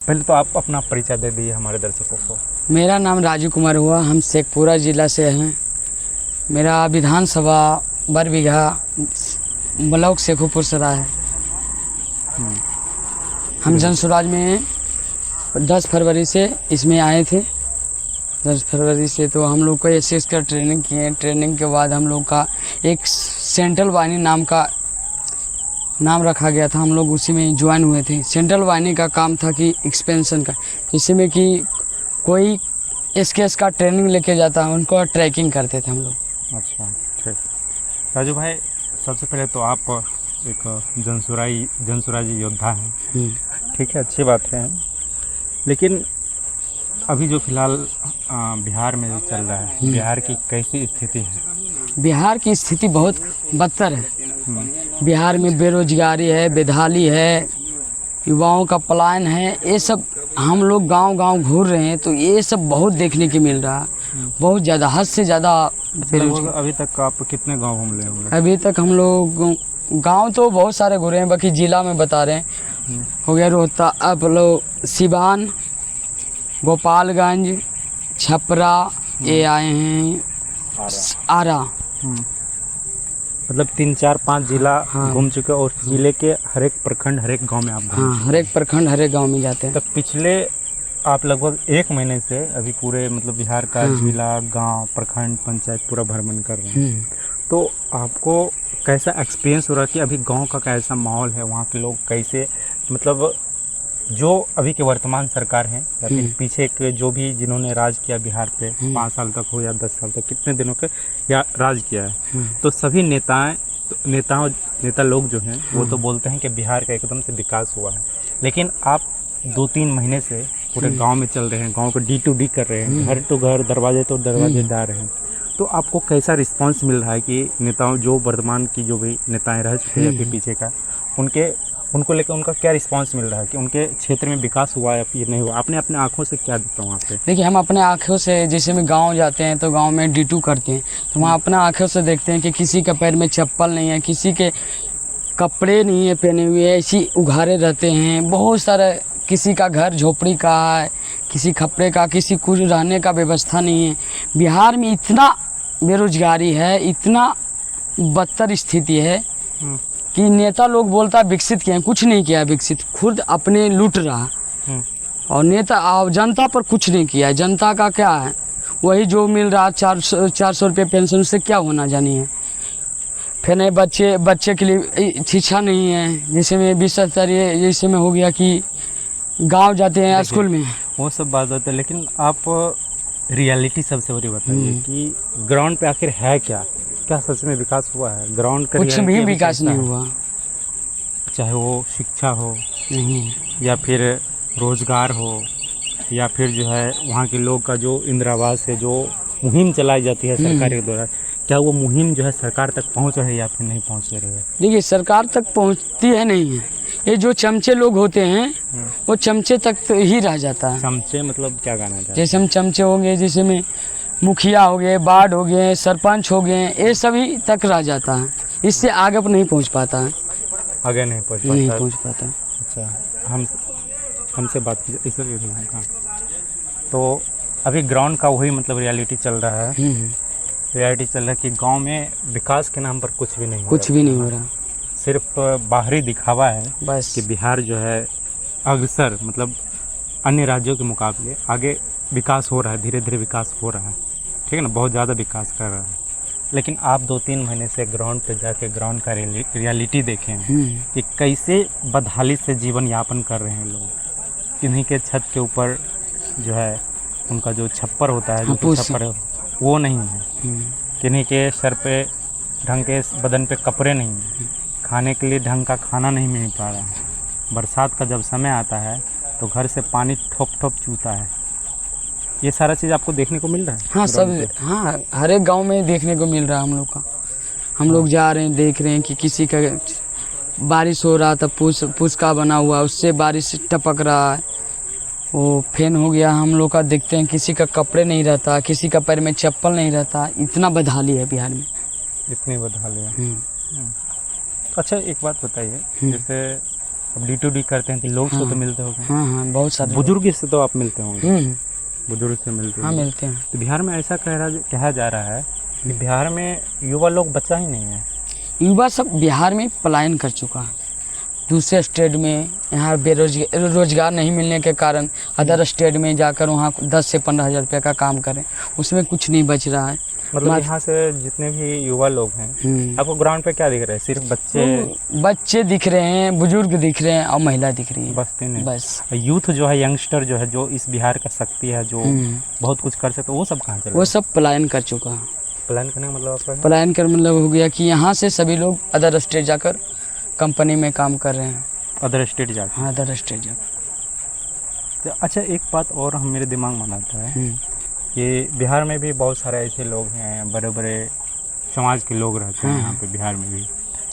पहले तो आप अपना परिचय दे दीजिए हमारे दर्शकों को। मेरा नाम राजू कुमार हुआ, हम शेखपुरा ज़िला से हैं। मेरा विधानसभा बरबीघा ब्लॉक शेखोपुर सराय है। हम जनसुराज में 10 फरवरी से इसमें आए थे। 10 फरवरी से तो हम लोग को एसएस का ट्रेनिंग किए। ट्रेनिंग के बाद हम लोग का एक सेंट्रल वाहिनी नाम का नाम रखा गया था, हम लोग उसी में ज्वाइन हुए थे। सेंट्रल वाहिनी का काम था कि एक्सपेंशन का, जिसमें कि कोई एसकेएस का ट्रेनिंग लेके जाता है, उनको ट्रैकिंग करते थे हम लोग। अच्छा, ठीक। राजू भाई, सबसे पहले तो आप एक जनसुराजी योद्धा हैं, ठीक है, अच्छी बात है। लेकिन अभी जो फिलहाल बिहार में जो चल रहा है, बिहार की कैसी स्थिति है? बिहार की स्थिति बहुत बदतर है। बिहार में बेरोजगारी है, बेदहाली है, युवाओं का पलायन है। ये सब हम लोग गांव-गांव घूर रहे हैं तो ये सब बहुत देखने को मिल रहा है, बहुत ज़्यादा, हद से ज़्यादा बेरोजगार। अभी तक आप कितने गांव घूम रहे होंगे? अभी तक हम लोग गांव तो बहुत सारे घूरे हैं, बाकी जिला में बता रहे हैं। हो गया रोहता, अब लोग सिवान, गोपालगंज, छपरा, ये आए हैं आरा। मतलब 3, 4, 5 जिला घूम चुके और जिले के हर एक प्रखंड, हर एक गांव में आप घूम चुके? हर एक प्रखंड, हर एक गांव में जाते हैं। तो पिछले आप लगभग 1 महीने से अभी पूरे मतलब बिहार का जिला, गांव, प्रखंड, पंचायत पूरा भ्रमण कर रहे हैं। तो आपको कैसा एक्सपीरियंस हो रहा है कि अभी गांव का कैसा माहौल है, वहाँ के लोग कैसे, मतलब जो अभी के वर्तमान सरकार हैं या फिर पीछे के जो भी जिन्होंने राज किया बिहार पे 5 साल तक हो या 10 साल तक, कितने दिनों के या राज किया है, तो सभी नेता लोग जो हैं वो तो बोलते हैं कि बिहार का एकदम से विकास हुआ है। लेकिन आप 2-3 महीने से पूरे गांव में चल रहे हैं, गांव को D2D कर रहे हैं, घर टू घर, दरवाजे तो दरवाजे डाल रहे हैं। तो आपको कैसा रिस्पांस मिल रहा है कि नेताओं, जो वर्तमान की जो भी नेताएं रह चुके हैं या फिर पीछे का, उनको लेकर उनका क्या रिस्पांस मिल रहा है कि उनके क्षेत्र में विकास हुआ या फिर नहीं हुआ? आपने अपने आंखों से क्या देखा वहाँ पे? देखिए, हम अपने आंखों से, जैसे में गांव जाते हैं तो गांव में D2 करते हैं, तो वहाँ अपना आंखों से देखते हैं कि किसी के पैर में चप्पल नहीं है, किसी के कपड़े नहीं है पहने हुए, ऐसी उघारे रहते हैं। बहुत सारा, किसी का घर झोपड़ी का है, किसी खपड़े का, किसी कुछ रहने का व्यवस्था नहीं है। बिहार में इतना बेरोजगारी है, इतना बदतर स्थिति है कि नेता लोग बोलता है विकसित किए हैं, कुछ नहीं किया विकसित, खुद अपने लूट रहा। और नेता जनता पर कुछ नहीं किया है। जनता का क्या है, वही जो मिल रहा 400 रुपये पेंशन, से क्या होना जानी है। फिर नहीं, बच्चे के लिए शिक्षा नहीं है, जैसे में 20 स्तरीय, जैसे में हो गया कि गांव जाते हैं स्कूल में, वो सब बात होता है। लेकिन आप रियलिटी सबसे बड़ी बताइए कि ग्राउंड पे आखिर है क्या सच में विकास हुआ है? ग्राउंड का कुछ भी विकास नहीं हुआ, चाहे वो शिक्षा हो नहीं, या फिर रोजगार हो या फिर जो है वहाँ के लोग का जो इंदिरा आवास है, जो मुहिम चलाई जाती है सरकार के द्वारा, क्या वो मुहिम जो है सरकार तक पहुँच रही है या फिर नहीं पहुँच रही है? देखिए, सरकार तक पहुँचती है नहीं है। ये जो चमचे लोग होते हैं वो चमचे तक तो ही रह जाता है। चमचे मतलब क्या कहना चाहते हैं? जैसे हम चमचे हो गए, जैसे में मुखिया हो गए, वार्ड हो गए, सरपंच हो गए, ये सभी तक रह जाता है, इससे आगे पर नहीं पहुंच पाता है, आगे नहीं पहुंच पाता। अच्छा, हमसे बात कीजिए इसे। तो अभी ग्राउंड का वही मतलब रियलिटी चल रहा है, रियलिटी चल रहा है कि गांव में विकास के नाम पर कुछ भी नहीं हो रहा, सिर्फ बाहरी दिखावा है बस कि बिहार जो है अग्रसर, मतलब अन्य राज्यों के मुकाबले आगे विकास हो रहा है, धीरे धीरे विकास हो रहा है, ठीक है ना, बहुत ज़्यादा विकास कर रहा है। लेकिन आप 2-3 महीने से ग्राउंड पे जाके ग्राउंड का रियलिटी देखें कि कैसे बदहाली से जीवन यापन कर रहे हैं लोग। किन्हीं के छत के ऊपर जो है उनका जो छप्पर होता है, जो छप्पर है वो नहीं है, किन्हीं के सर पे ढंग के, बदन पे कपड़े नहीं हैं, खाने के लिए ढंग का खाना नहीं मिल पा रहा है। बरसात का जब समय आता है तो घर से पानी ठोप ठोप चूता है। ये सारा चीज़ आपको देखने को मिल रहा है? हाँ, सब, हाँ, हर एक गांव में देखने को मिल रहा है हम लोग का। हम लोग जा रहे हैं, देख रहे हैं कि किसी का बारिश हो रहा था, पुस्का बना हुआ, उससे बारिश टपक रहा है, वो फैन हो गया। हम लोग का देखते हैं किसी का कपड़े नहीं रहता, किसी का पैर में चप्पल नहीं रहता, इतना बदहाली है बिहार में, इतनी बदहाली है। अच्छा, एक बात बताइए, जैसे अब D2D करते हैं तो लोग से तो मिलते होंगे। हाँ हाँ, बहुत सारे बुजुर्ग से तो आप मिलते होंगे। हम्म, बुजुर्ग से मिलते हाँ होंगे। मिलते हैं। तो बिहार में ऐसा कहा जा रहा है कि बिहार में युवा लोग बचा ही नहीं है। युवा सब बिहार में पलायन कर चुका है दूसरे स्टेट में। यहाँ रोजगार नहीं मिलने के कारण अदर स्टेट में जाकर वहाँ 10 से 15 हज़ार रुपये का काम करें, उसमें कुछ नहीं बच रहा है। मतलब यहाँ से जितने भी युवा लोग हैं, आपको ग्राउंड पे क्या दिख रहा है? सिर्फ बच्चे दिख रहे हैं, बुजुर्ग दिख रहे हैं और महिला दिख रही है, बस तीन है। बस यूथ जो है, यंगस्टर जो है, जो इस बिहार का शक्ति है, जो बहुत कुछ कर सकते, वो सब कहाँ चले? वो सब पलायन कर चुका है। पलायन करने का मतलब आपका है? पलायन कर मतलब हो गया कि यहाँ से सभी लोग अदर स्टेट जाकर कंपनी में काम कर रहे हैं। अदर स्टेट जाकर? हाँ, अदर स्टेट जाकर। तो अच्छा, एक बात और हम मेरे दिमाग में आता है कि बिहार में भी बहुत सारे ऐसे लोग हैं, बड़े बड़े समाज के लोग रहते हैं यहाँ पे बिहार में भी,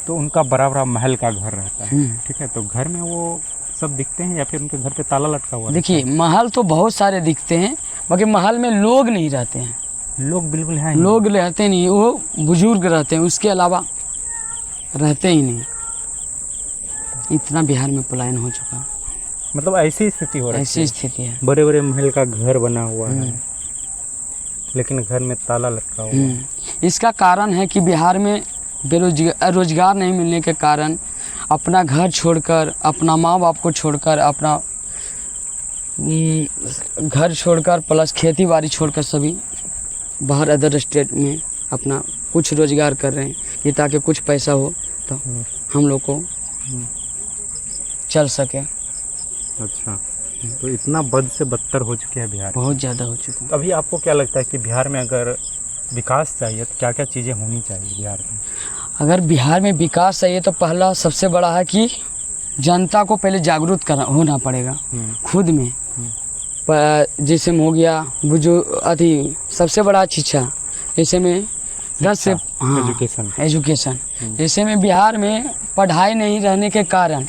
तो उनका बड़ा बड़ा महल का घर रहता है, ठीक है? तो घर में वो सब दिखते हैं या फिर उनके घर पे ताला लटका हुआ? देखिए, महल तो बहुत सारे दिखते हैं, बाकी महल में लोग नहीं रहते हैं। लोग बिल्कुल हैं? लोग रहते नहीं, वो बुजुर्ग रहते हैं, उसके अलावा रहते ही नहीं। इतना बिहार में पलायन हो चुका। मतलब ऐसी स्थिति हो रही है? ऐसी स्थिति है। बड़े बड़े महल का घर बना हुआ है लेकिन घर में ताला लटका हुआ है। इसका कारण है कि बिहार में रोजगार नहीं मिलने के कारण अपना घर छोड़कर, अपना माँ बाप को छोड़कर, अपना घर छोड़कर प्लस खेती बाड़ी छोड़कर सभी बाहर अदर स्टेट में अपना कुछ रोजगार कर रहे हैं कि ताकि कुछ पैसा हो तो हम लोग को चल सके। अच्छा, तो इतना बद से बदतर हो चुके हैं बिहार? बहुत ज़्यादा हो चुका है। अभी आपको क्या लगता है कि बिहार में अगर विकास चाहिए तो क्या क्या चीज़ें होनी चाहिए बिहार में? अगर बिहार में विकास चाहिए तो पहला सबसे बड़ा है कि जनता को पहले जागरूक होना पड़ेगा खुद में। जैसे में हो गया सबसे बड़ा शिक्षा, जैसे में 10 से एजुकेशन। जैसे में बिहार में पढ़ाई नहीं रहने के कारण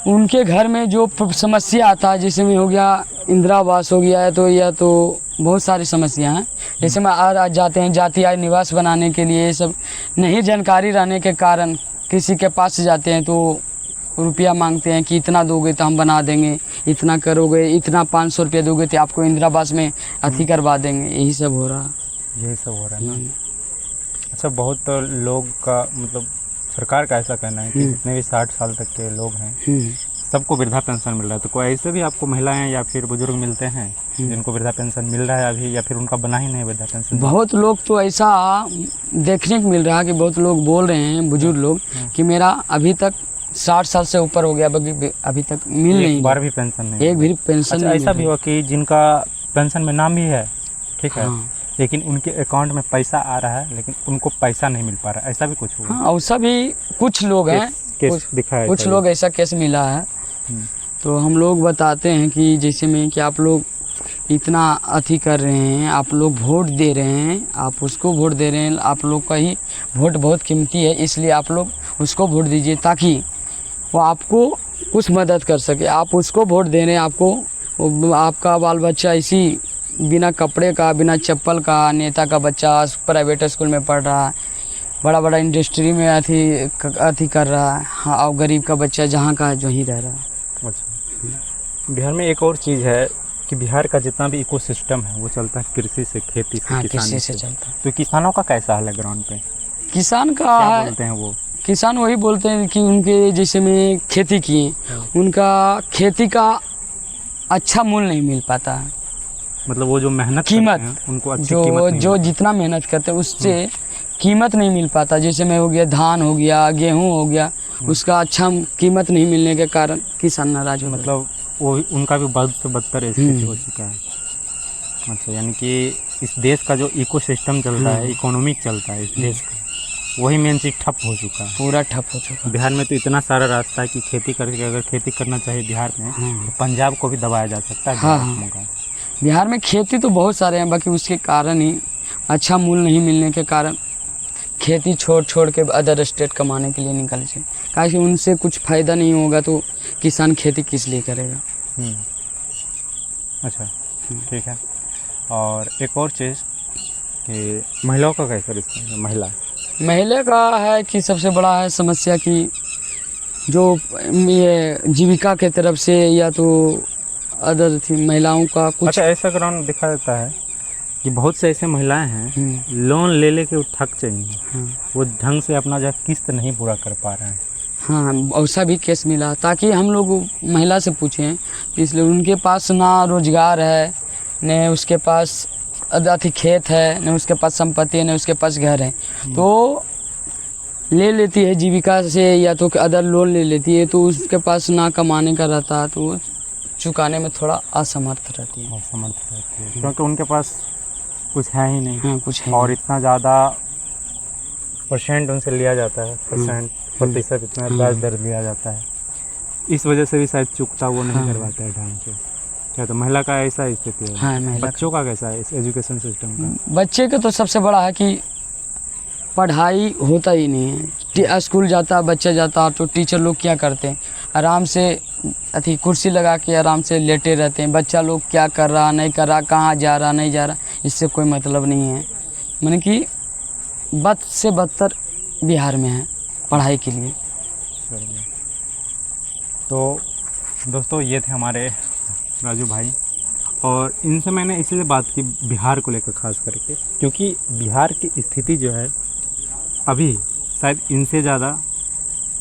उनके घर में जो समस्या आता है, जैसे में हो गया इंदिरा आवास हो गया है, तो या तो बहुत सारी समस्या हैं। जैसे में आज जाते हैं जातीय निवास बनाने के लिए, ये सब नहीं जानकारी रहने के कारण किसी के पास जाते हैं तो रुपया मांगते हैं कि इतना दोगे तो हम बना देंगे, इतना करोगे, इतना 500 रुपया दोगे तो आपको इंदिरा आवास में अति करवा देंगे। यही सब हो रहा है। यही सब हो रहा है ना? अच्छा, बहुत लोग का मतलब सरकार का ऐसा कहना है कि जितने भी 60 साल तक के लोग हैं सबको वृद्धा पेंशन मिल रहा है। तो कोई ऐसे भी आपको महिलाएं या फिर बुजुर्ग मिलते हैं जिनको वृद्धा पेंशन मिल रहा है अभी, या फिर उनका बना ही नहीं वृद्धा पेंशन? बहुत लोग तो ऐसा देखने को मिल रहा है कि बहुत लोग बोल रहे हैं, बुजुर्ग लोग, कि मेरा अभी तक 60 साल से ऊपर हो गया, अभी तक मिल नहीं, एक बार भी पेंशन नहीं, एक भी पेंशन नहीं। ऐसा भी हुआ कि जिनका पेंशन में नाम भी है, ठीक है, लेकिन उनके अकाउंट में पैसा आ रहा है लेकिन उनको पैसा नहीं मिल पा रहा है, ऐसा भी कुछ हुआ? हाँ, ऐसा भी कुछ लोग हैं, कुछ लोग ऐसा केस मिला है। तो हम लोग बताते हैं कि जैसे में कि आप लोग इतना अति कर रहे हैं, आप लोग वोट दे रहे हैं, आप उसको वोट दे रहे हैं, आप लोग का ही वोट बहुत कीमती है, इसलिए आप लोग उसको वोट दीजिए ताकि वो आपको कुछ मदद कर सके। आप उसको वोट दे रहे हैं, आपको आपका बाल बच्चा इसी बिना कपड़े का, बिना चप्पल का, नेता का बच्चा प्राइवेट स्कूल में पढ़ रहा है, बड़ा बड़ा इंडस्ट्री में अथी कर रहा है, हाँ, और गरीब का बच्चा जहाँ का है जो ही रह रहा है। अच्छा, बिहार में एक और चीज़ है कि बिहार का जितना भी इकोसिस्टम है वो चलता है कृषि से, खेती से, किसानी से चलता है। तो किसानों का कैसा हाल है ग्राउंड पे? किसान का क्या बोलते हैं वो? किसान वही बोलते हैं कि उनके जैसे में खेती किए, उनका खेती का अच्छा मूल्य नहीं मिल पाता है। मतलब वो जो मेहनत कीमत, उनको अच्छी कीमत जो जितना मेहनत करते हैं उससे कीमत नहीं मिल पाता। जैसे में हो गया धान हो गया, गेहूं हो गया, उसका अच्छा कीमत नहीं मिलने के कारण किसान नाराज हो। मतलब वो उनका भी बद से बदतर स्थिति हो चुका है। अच्छा, यानी कि इस देश का जो इकोसिस्टम चलता है, इकोनॉमिक चलता है इस देश का, वही मेन चीज़ ठप हो चुका है, पूरा ठप हो चुका है। बिहार में तो इतना सारा रास्ता है कि खेती करके अगर खेती करना चाहिए बिहार में तो पंजाब को भी दबाया जा सकता है। हाँ, बिहार में खेती तो बहुत सारे हैं, बाकी उसके कारण ही अच्छा मूल्य नहीं मिलने के कारण खेती छोड़ के अदर स्टेट कमाने के लिए निकल जाए, क्योंकि उनसे कुछ फ़ायदा नहीं होगा तो किसान खेती किस लिए करेगा। अच्छा, ठीक है। और एक और चीज़ कि महिलाओं का कैसा रिस्पॉन्स है? महिला का है कि सबसे बड़ा है समस्या कि जो ये जीविका के तरफ से या तो अदर थी महिलाओं का कुछ। अच्छा, ऐसा ग्राउंड दिखा देता है कि बहुत से ऐसे महिलाएं हैं लोन ले लेके वो थक चाहिए, वो ढंग से अपना जो किस्त नहीं पूरा कर पा रहे हैं। हाँ, ऐसा भी केस मिला, ताकि हम लोग महिला से पूछें, इसलिए उनके पास ना रोजगार है, न उसके पास अथी खेत है, न उसके पास संपत्ति है, न उसके पास घर है, तो ले लेती है जीविका से या तो अदर लोन ले लेती है, तो उसके पास ना कमाने का रहता है, तो चुकाने में थोड़ा असमर्थ रहती है। असमर्थ रहती है क्योंकि उनके पास कुछ है ही नहीं। हाँ, कुछ है और नहीं। इतना ज़्यादा परसेंट उनसे लिया जाता है, प्रतिशत इतना ब्याज दर लिया जाता है, इस वजह से भी शायद चुकता वो नहीं करवाता है ढंग से। क्या तो महिला का ऐसा स्थिति है? हाँ, महिला बच्चों का कैसा है इस एजुकेशन सिस्टम का? बच्चे का तो सबसे बड़ा है कि पढ़ाई होता ही नहीं है। स्कूल जाता बच्चा जाता तो टीचर लोग क्या करते हैं, आराम से अथी कुर्सी लगा के आराम से लेटे रहते हैं। बच्चा लोग क्या कर रहा नहीं कर रहा, कहाँ जा रहा नहीं जा रहा, इससे कोई मतलब नहीं है। माने कि बद से बदतर बिहार में है पढ़ाई के लिए। तो दोस्तों, ये थे हमारे राजू भाई, और इनसे मैंने इसलिए बात की बिहार को लेकर खास करके, क्योंकि बिहार की स्थिति जो है अभी शायद इनसे ज़्यादा,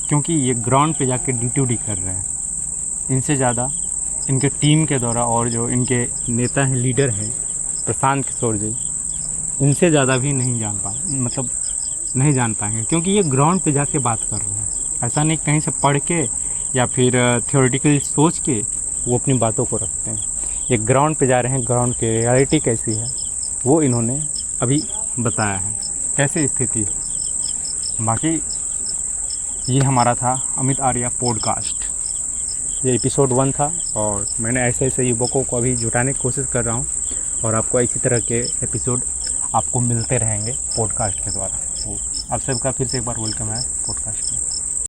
क्योंकि ये ग्राउंड पे जाके ड्यूटी कर रहे हैं, इनसे ज़्यादा इनके टीम के द्वारा, और जो इनके नेता हैं, लीडर हैं प्रशांत किशोर जी, इनसे ज़्यादा भी नहीं जान पाएंगे, क्योंकि ये ग्राउंड पे जाके बात कर रहे हैं। ऐसा नहीं कहीं से पढ़ के या फिर थियोरेटिकल सोच के वो अपनी बातों को रखते हैं। ये ग्राउंड पे जा रहे हैं, ग्राउंड की रियलिटी कैसी है वो इन्होंने अभी बताया है, कैसे स्थिति है। बाकी ये हमारा था अमित आर्या पॉडकास्ट, ये एपिसोड 1 था, और मैंने ऐसे ऐसे युवकों को अभी जुटाने की कोशिश कर रहा हूँ, और आपको इसी तरह के एपिसोड आपको मिलते रहेंगे पॉडकास्ट के द्वारा। तो आप सबका फिर से एक बार वेलकम है पॉडकास्ट में।